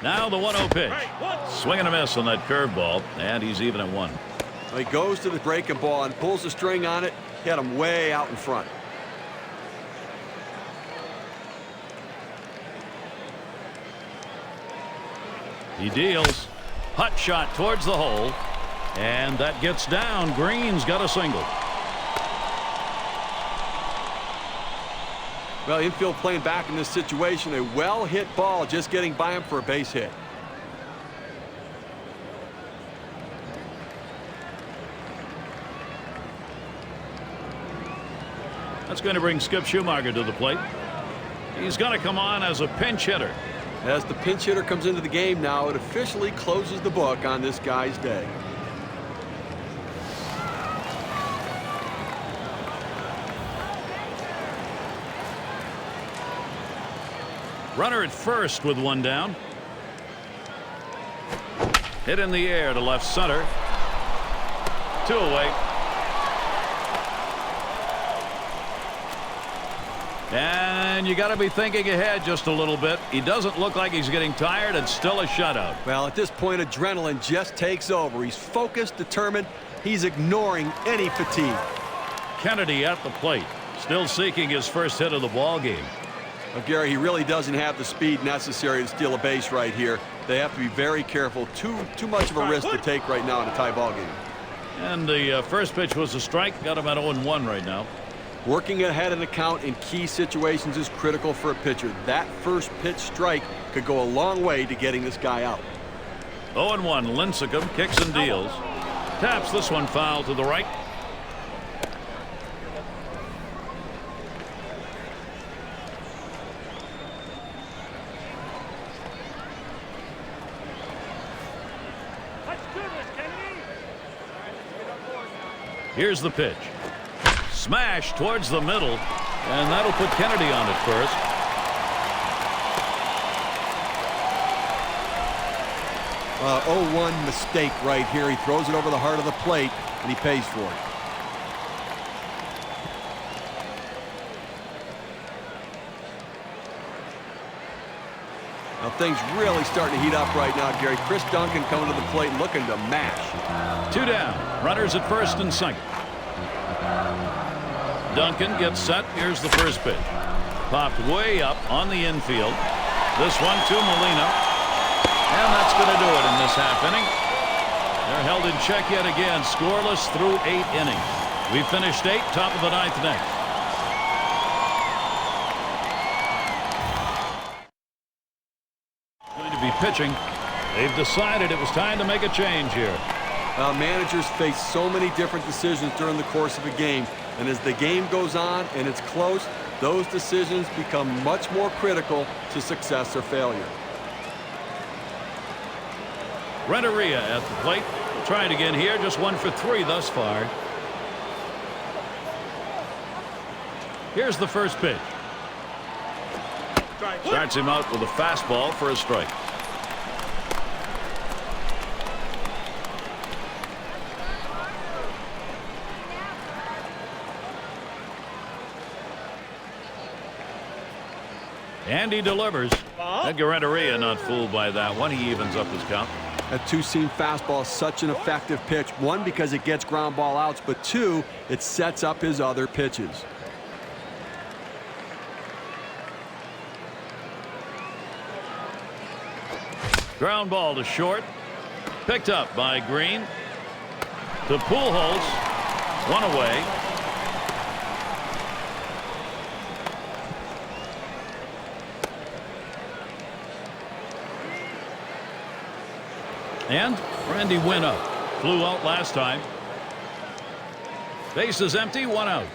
Now the 1-0 pitch. Swing and a miss on that curveball, and he's even at 1. Well, he goes to the breaking ball and pulls the string on it. Hit him way out in front. He deals. Hot shot towards the hole. And that gets down. Green's got a single. Well, infield playing back in this situation. A well-hit ball just getting by him for a base hit. That's going to bring Skip Schumacher to the plate. He's going to come on as a pinch hitter. As the pinch hitter comes into the game now, it officially closes the book on this guy's day. Runner at first with one down. Hit in the air to left center. 2 away. And you got to be thinking ahead just a little bit. He doesn't look like he's getting tired. It's still a shutout. Well, at this point, adrenaline just takes over. He's focused, determined. He's ignoring any fatigue. Kennedy at the plate, still seeking his first hit of the ball game. Well, Gary, he really doesn't have the speed necessary to steal a base right here. They have to be very careful. Too much of a risk to take right now in a tie ball game. And the first pitch was a strike. Got him at 0-1 right now. Working ahead in the count in key situations is critical for a pitcher. That first pitch strike could go a long way to getting this guy out. 0-1. Lincecum kicks and deals. Taps this one foul to the right. Here's the pitch. Smash towards the middle, and that'll put Kennedy on at first. Uh, 0-1 mistake right here. He throws it over the heart of the plate, and he pays for it. Now things really starting to heat up right now, Gary. Chris Duncan coming to the plate looking to mash. 2 down. Runners at first and second. Duncan gets set. Here's the first pitch. Popped way up on the infield. This one to Molina. And that's going to do it in this half inning. They're held in check yet again. Scoreless through 8 innings. We finished 8, top of the 9th next. Going to be pitching. They've decided it was time to make a change here. Managers face so many different decisions during the course of a game. And as the game goes on and it's close, those decisions become much more critical to success or failure. Renteria at the plate. Trying again here. Just 1 for 3 thus far. Here's the first pitch. Starts him out with a fastball for a strike. And he delivers. Edgar Renteria not fooled by that one. He evens up his count. That two-seam fastball is such an effective pitch. 1, because it gets ground ball outs, but 2, it sets up his other pitches. Ground ball to short. Picked up by Green. To Pujols. 1 away. And Randy went up. Flew out last time. Base is empty. 1 out.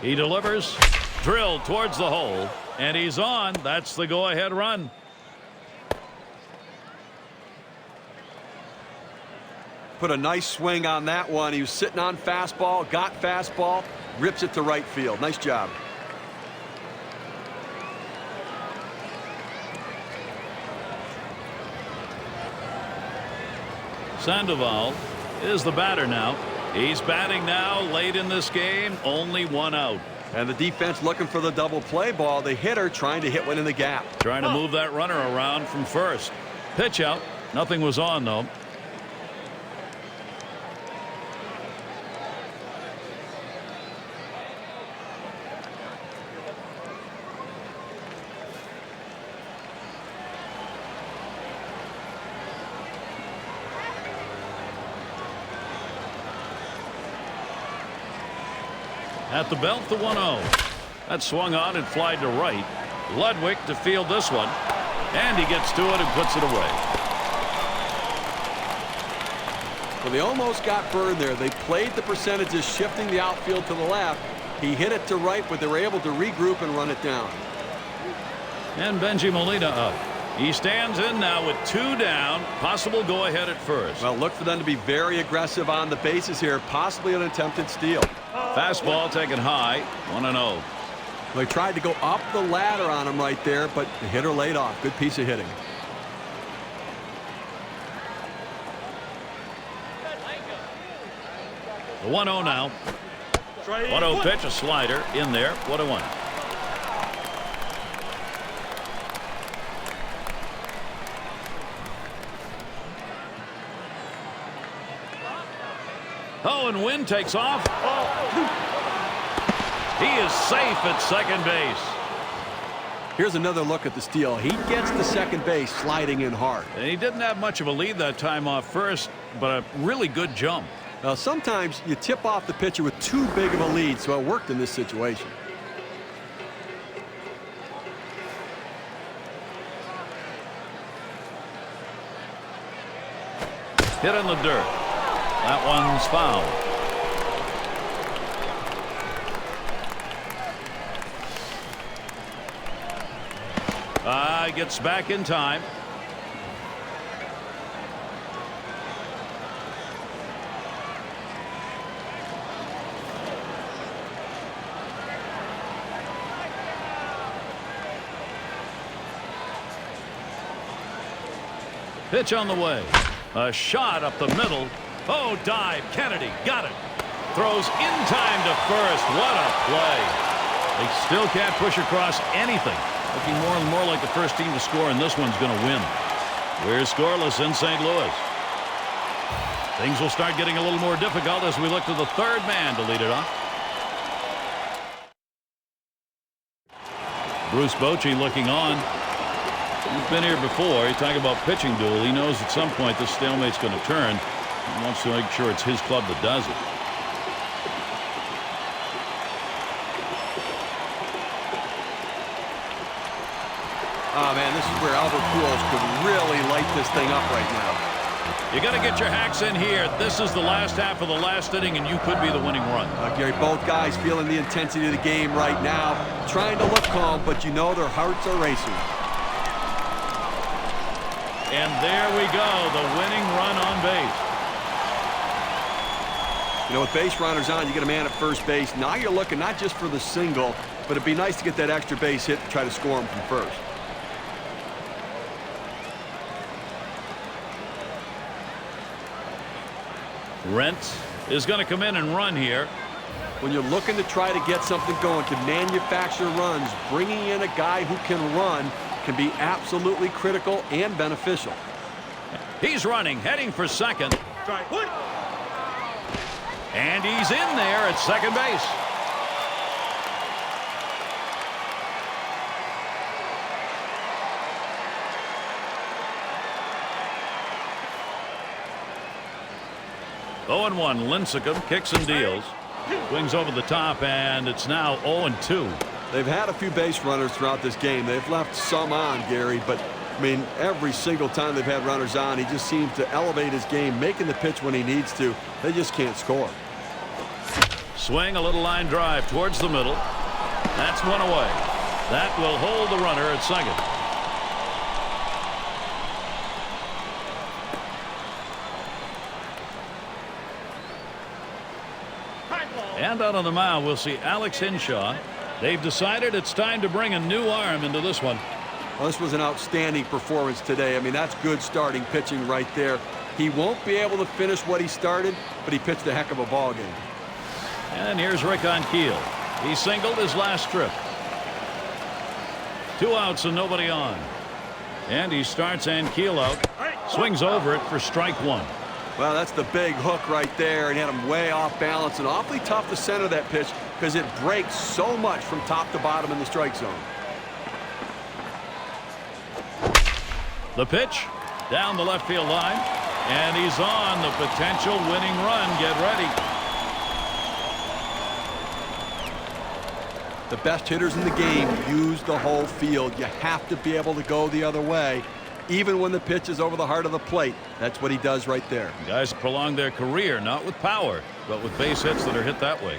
He delivers. Drilled towards the hole. And he's on. That's the go-ahead run. Put a nice swing on that one. He was sitting on fastball, got fastball, rips it to right field. Nice job. Sandoval is the batter now. He's batting now late in this game. Only 1 out. And the defense looking for the double play ball. The hitter trying to hit one in the gap. Trying to move that runner around from first. Pitch out. Nothing was on, though. At the belt, the 1-0. That swung on and flied to right. Ludwig to field this one. And he gets to it and puts it away. Well, they almost got burned there. They played the percentages, shifting the outfield to the left. He hit it to right, but they were able to regroup and run it down. And Benji Molina up. He stands in now with 2 down. Possible go-ahead at first. Well, look for them to be very aggressive on the bases here. Possibly an attempted steal. Fastball taken high. 1-0. They tried to go up the ladder on him right there, but the hitter laid off. Good piece of hitting. The 1-0 now. 1-0 pitch, a slider in there. 1-1. Oh, and Wynn takes off. He is safe at second base. Here's another look at the steal. He gets to second base sliding in hard. And he didn't have much of a lead that time off first, but a really good jump. Now, sometimes you tip off the pitcher with too big of a lead, so it worked in this situation. Hit in the dirt. That one's foul. Gets back in time. Pitch on the way. A shot up the middle. Oh, dive. Kennedy got it. Throws in time to first. What a play. They still can't push across anything. Looking more and more like the first team to score, and this one's going to win. We're scoreless in St. Louis. Things will start getting a little more difficult as we look to the third man to lead it off. Bruce Bochy looking on. He's been here before. You talk about pitching duel. He knows at some point this stalemate's going to turn. He wants to make sure it's his club that does it. Oh, man, this is where Albert Pujols could really light this thing up right now. You got to get your hacks in here. This is the last half of the last inning, and you could be the winning run. Gary, both guys feeling the intensity of the game right now, trying to look calm, but you know their hearts are racing. And there we go, the winning run on base. You know, with base runners on, you get a man at first base. Now you're looking not just for the single, but it'd be nice to get that extra base hit to try to score him from first. Rent is going to come in and run here. When you're looking to try to get something going, to manufacture runs, bringing in a guy who can run can be absolutely critical and beneficial. He's running, heading for second. And he's in there at second base. Oh and 1. Lincecum kicks and deals. Swings over the top, and it's now 0-2. They've had a few base runners throughout this game. They've left some on, Gary, but I mean, every single time they've had runners on, he just seems to elevate his game, making the pitch when he needs to. They just can't score. Swing, a little line drive towards the middle. That's one away. That will hold the runner at second. And out on the mound, we'll see Alex Hinshaw. They've decided it's time to bring a new arm into this one. Well, this was an outstanding performance today. I mean, that's good starting pitching right there. He won't be able to finish what he started, but he pitched a heck of a ball game. And here's Rick on Keel. He singled his last trip. 2 outs and nobody on. And he starts Ankiel out. Swings over it for strike 1. Well, that's the big hook right there, and had him way off balance, and awfully tough to center that pitch because it breaks so much from top to bottom in the strike zone. The pitch down the left field line, and he's on the potential winning run. Get ready. The best hitters in the game use the whole field. You have to be able to go the other way, even when the pitch is over the heart of the plate. That's what he does right there. Guys prolong their career, not with power, but with base hits that are hit that way.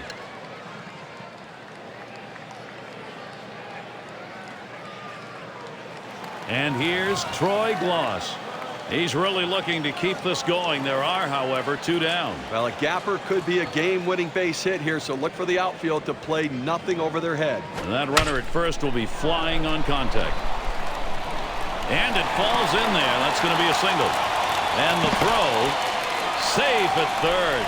And here's Troy Gloss. He's really looking to keep this going. There are, however, 2 down. Well, a gapper could be a game-winning base hit here, so look for the outfield to play nothing over their head. And that runner at first will be flying on contact. And it falls in there. That's going to be a single. And the throw, safe at third.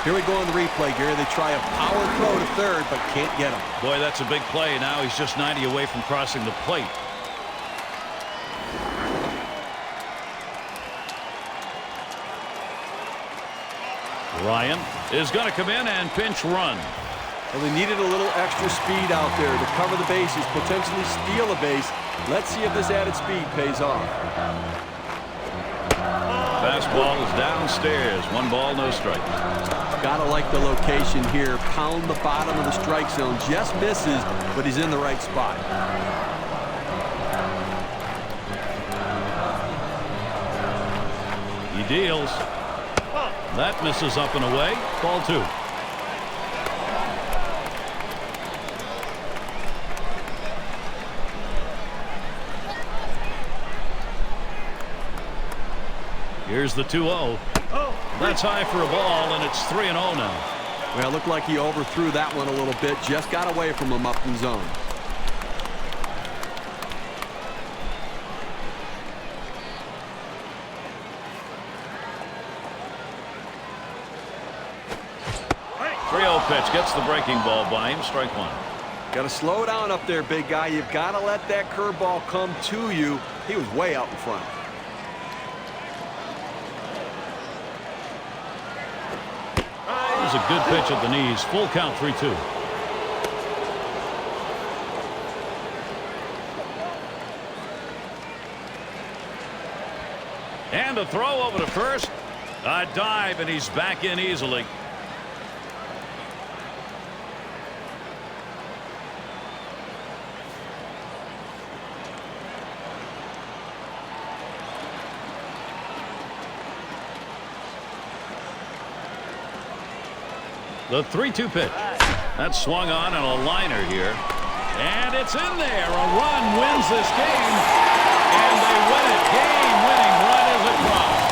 Here we go on the replay, Gary. They try a power throw to third, but can't get him. Boy, that's a big play. Now he's just 90 away from crossing the plate. Ryan is going to come in and pinch run. Well, they needed a little extra speed out there to cover the bases, potentially steal a base. Let's see if this added speed pays off. Fastball is downstairs. 1 ball, no strikes. Gotta like the location here. Pound the bottom of the strike zone. Just misses, but he's in the right spot. He deals. That misses up and away. Ball 2. Here's the 2-0. That's high for a ball, and it's 3-0 now. Well, it looked like he overthrew that one a little bit. Just got away from him up in zone. Pitch gets the breaking ball by him. Strike 1. Got to slow down up there, big guy. You've got to let that curveball come to you. He was way out in front. It was a good pitch at the knees. Full count, 3-2. And a throw over to first. A dive, and he's back in easily. The 3-2 pitch. That's swung on and a liner here. And it's in there. A run wins this game. And they win it. Game-winning run is across.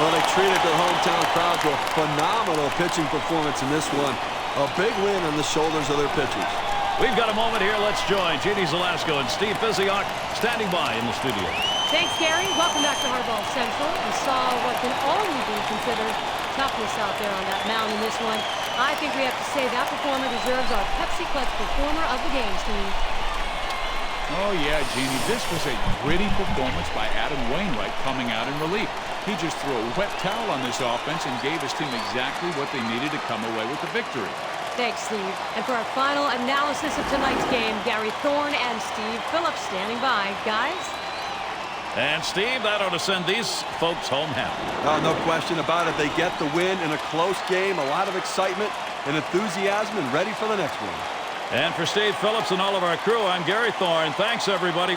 Well, they treated their hometown crowd to a phenomenal pitching performance in this one. A big win on the shoulders of their pitchers. We've got a moment here. Let's join Jeannie Zalasko and Steve Physiok standing by in the studio. Thanks, Gary. Welcome back to Hardball Central. We saw what can only be considered toughness out there on that mound in this one. I think we have to say that performer deserves our Pepsi Clutch Performer of the Game, Steve. Oh, yeah, Jeannie. This was a gritty performance by Adam Wainwright coming out in relief. He just threw a wet towel on this offense and gave his team exactly what they needed to come away with the victory. Thanks, Steve. And for our final analysis of tonight's game, Gary Thorne and Steve Phillips standing by. Guys? And, Steve, that ought to send these folks home happy. Oh, no question about it. They get the win in a close game. A lot of excitement and enthusiasm and ready for the next one. And for Steve Phillips and all of our crew, I'm Gary Thorne. Thanks, everybody.